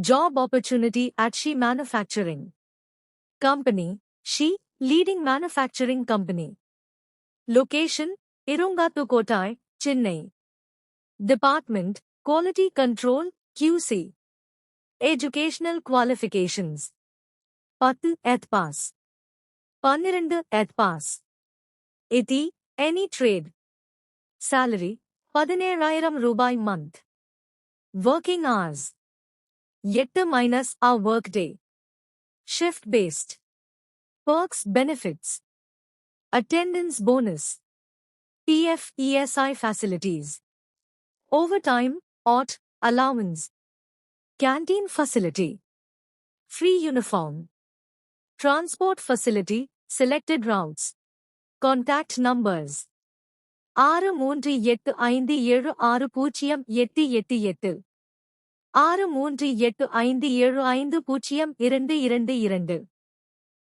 Job opportunity at SHI Manufacturing. Company, SHI, leading manufacturing company. Location, Irungattukottai, Chennai. Department, Quality Control, QC. Educational qualifications. 10 eth pass. 12 eth pass. ITI, any trade. Salary, 17,000 Rubai month. Working hours. 8 minus our workday. Shift based. Perks benefits. Attendance bonus. PF ESI Facilities. Overtime, OT, allowance. Canteen Facility. Free uniform. Transport facility, selected routes. Contact numbers. 6385760888 638576085222